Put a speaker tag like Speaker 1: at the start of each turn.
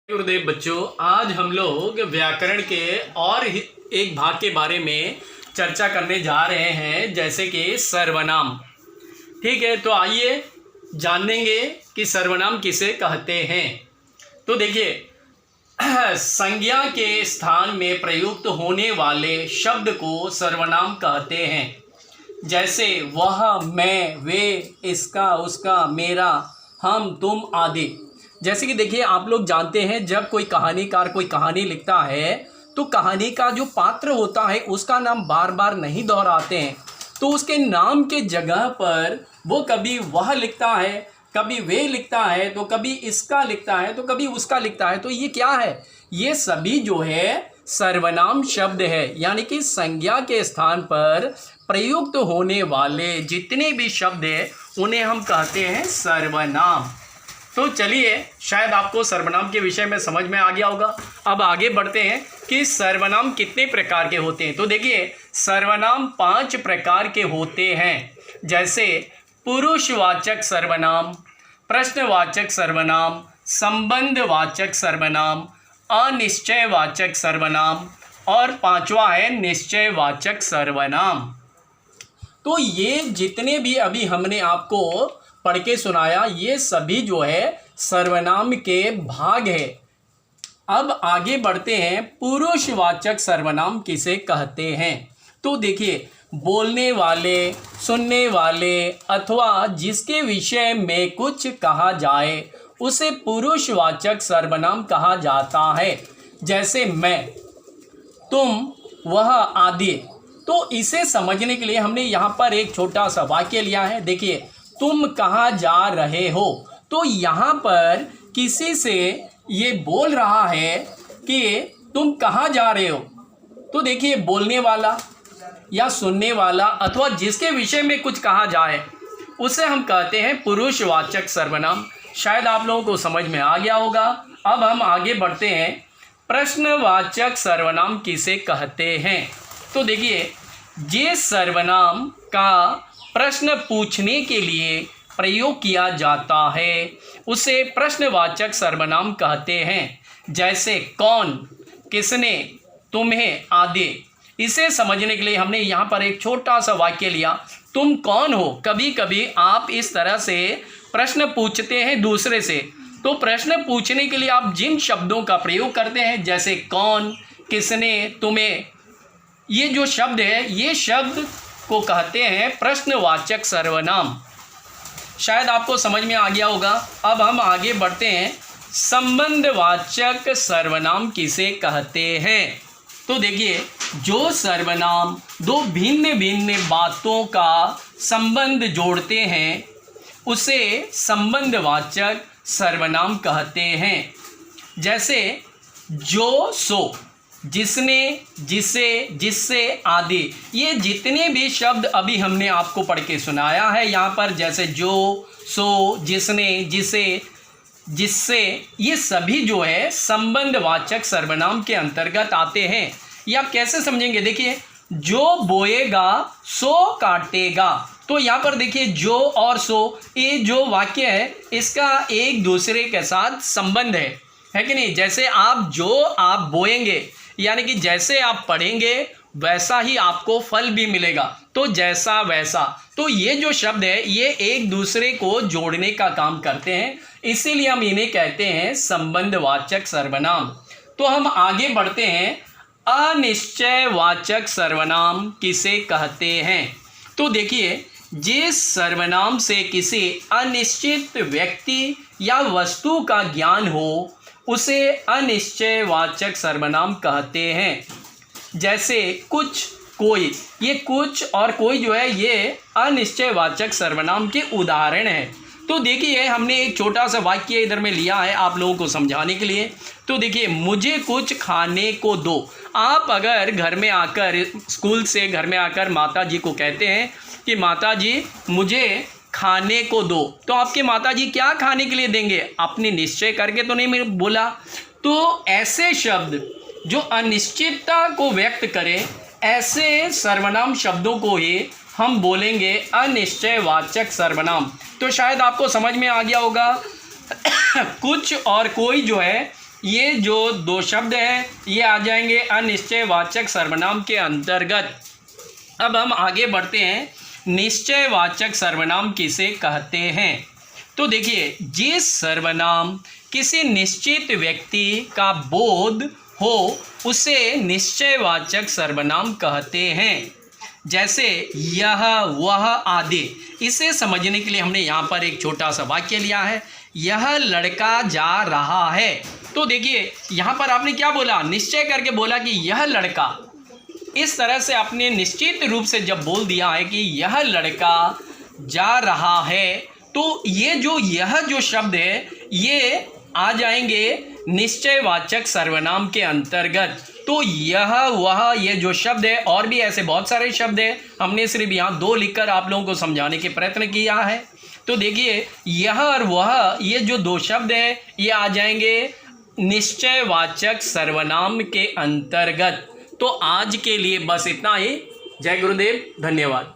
Speaker 1: गुरुदेव बच्चों, आज हम लोग व्याकरण के और एक भाग के बारे में चर्चा करने जा रहे हैं, जैसे कि सर्वनाम। ठीक है, तो आइए जानेंगे कि सर्वनाम किसे कहते हैं। तो देखिए, संज्ञा के स्थान में प्रयुक्त होने वाले शब्द को सर्वनाम कहते हैं। जैसे वह, मैं, वे, इसका, उसका, मेरा, हम, तुम आदि। जैसे कि देखिए, आप लोग जानते हैं जब कोई कहानीकार कोई कहानी लिखता है तो कहानी का जो पात्र होता है उसका नाम बार बार नहीं दोहराते हैं। तो उसके नाम के जगह पर वो कभी वह लिखता है, कभी वे लिखता है, तो कभी इसका लिखता है, तो कभी उसका लिखता है। तो ये क्या है? ये सभी जो है सर्वनाम शब्द है, यानी कि संज्ञा के स्थान पर प्रयुक्त होने वाले जितने भी शब्द हैं उन्हें हम कहते हैं सर्वनाम। तो चलिए, शायद आपको सर्वनाम के विषय में समझ में आ गया होगा। अब आगे बढ़ते हैं कि सर्वनाम कितने प्रकार के होते हैं। तो देखिए, सर्वनाम 5 प्रकार के होते हैं। जैसे पुरुषवाचक सर्वनाम, प्रश्नवाचक सर्वनाम, संबंधवाचक सर्वनाम, अनिश्चयवाचक सर्वनाम और 5वां है निश्चयवाचक सर्वनाम। तो ये जितने भी अभी हमने आपको पढ़ के सुनाया, ये सभी जो है सर्वनाम के भाग है। अब आगे बढ़ते हैं, पुरुषवाचक सर्वनाम किसे कहते हैं। तो देखिए, बोलने वाले, सुनने वाले अथवा जिसके विषय में कुछ कहा जाए उसे पुरुषवाचक सर्वनाम कहा जाता है। जैसे मैं, तुम, वह आदि। तो इसे समझने के लिए हमने यहाँ पर एक छोटा सा वाक्य लिया है। देखिए, तुम कहाँ जा रहे हो। तो यहाँ पर किसी से ये बोल रहा है कि तुम कहाँ जा रहे हो। तो देखिए, बोलने वाला या सुनने वाला अथवा जिसके विषय में कुछ कहा जाए उसे हम कहते हैं पुरुषवाचक सर्वनाम। शायद आप लोगों को समझ में आ गया होगा। अब हम आगे बढ़ते हैं, प्रश्नवाचक सर्वनाम किसे कहते हैं। तो देखिए, जिस सर्वनाम का प्रश्न पूछने के लिए प्रयोग किया जाता है उसे प्रश्नवाचक सर्वनाम कहते हैं। जैसे कौन, किसने, तुम्हें आदि। इसे समझने के लिए हमने यहाँ पर एक छोटा सा वाक्य लिया, तुम कौन हो। कभी कभी आप इस तरह से प्रश्न पूछते हैं दूसरे से, तो प्रश्न पूछने के लिए आप जिन शब्दों का प्रयोग करते हैं, जैसे कौन, किसने, तुम्हें, ये जो शब्द है ये शब्द को कहते हैं प्रश्नवाचक सर्वनाम। शायद आपको समझ में आ गया होगा। अब हम आगे बढ़ते हैं, संबंधवाचक सर्वनाम किसे कहते हैं। तो देखिए, जो सर्वनाम दो भिन्न भिन्न बातों का संबंध जोड़ते हैं उसे संबंधवाचक सर्वनाम कहते हैं। जैसे जो, सो, जिसने, जिसे, जिससे आदि। ये जितने भी शब्द अभी हमने आपको पढ़ के सुनाया है यहाँ पर, जैसे जो, सो, जिसने, जिसे, जिससे, ये सभी जो है संबंधवाचक सर्वनाम के अंतर्गत आते हैं। ये आप कैसे समझेंगे? देखिए, जो बोएगा सो काटेगा। तो यहाँ पर देखिए, जो और सो, ये जो वाक्य है इसका एक दूसरे के साथ संबंध है कि नहीं। जैसे आप बोएंगे, यानी कि जैसे आप पढ़ेंगे वैसा ही आपको फल भी मिलेगा, तो जैसा वैसा। तो ये जो शब्द है ये एक दूसरे को जोड़ने का काम करते हैं, इसीलिए हम इन्हें कहते हैं संबंधवाचक सर्वनाम। तो हम आगे बढ़ते हैं, अनिश्चयवाचक सर्वनाम किसे कहते हैं। तो देखिए, जिस सर्वनाम से किसी अनिश्चित व्यक्ति या वस्तु का ज्ञान हो उसे अनिश्चयवाचक सर्वनाम कहते हैं। जैसे कुछ, कोई। ये कुछ और कोई जो है ये अनिश्चयवाचक सर्वनाम के उदाहरण हैं। तो देखिए, हमने एक छोटा सा वाक्य इधर में लिया है आप लोगों को समझाने के लिए। तो देखिए, मुझे कुछ खाने को दो। आप अगर घर में आकर, स्कूल से घर में आकर माता जी को कहते हैं कि माता जी मुझे खाने को दो, तो आपके माताजी क्या खाने के लिए देंगे? अपनी निश्चय करके तो नहीं बोला। तो ऐसे शब्द जो अनिश्चितता को व्यक्त करें, ऐसे सर्वनाम शब्दों को ही हम बोलेंगे अनिश्चयवाचक सर्वनाम। तो शायद आपको समझ में आ गया होगा। कुछ और कोई जो है ये जो दो शब्द हैं ये आ जाएंगे अनिश्चयवाचक सर्वनाम के अंतर्गत। अब हम आगे बढ़ते हैं, निश्चयवाचक सर्वनाम किसे कहते हैं। तो देखिए, जिस सर्वनाम किसी निश्चित व्यक्ति का बोध हो उसे निश्चयवाचक सर्वनाम कहते हैं। जैसे यह, वह आदि। इसे समझने के लिए हमने यहाँ पर एक छोटा सा वाक्य लिया है, यह लड़का जा रहा है। तो देखिए यहाँ पर आपने क्या बोला, निश्चय करके बोला कि यह लड़का। इस तरह से आपने निश्चित रूप से जब बोल दिया है कि यह लड़का जा रहा है, तो ये जो शब्द है ये आ जाएंगे निश्चयवाचक सर्वनाम के अंतर्गत। तो यह, वह, ये जो शब्द है, और भी ऐसे बहुत सारे शब्द हैं, हमने सिर्फ यहाँ 2 लिखकर आप लोगों को समझाने के प्रयत्न किया है। तो देखिए, यह और वह, ये जो 2 शब्द हैं ये आ जाएंगे निश्चयवाचक सर्वनाम के अंतर्गत। तो आज के लिए बस इतना ही। जय गुरुदेव, धन्यवाद।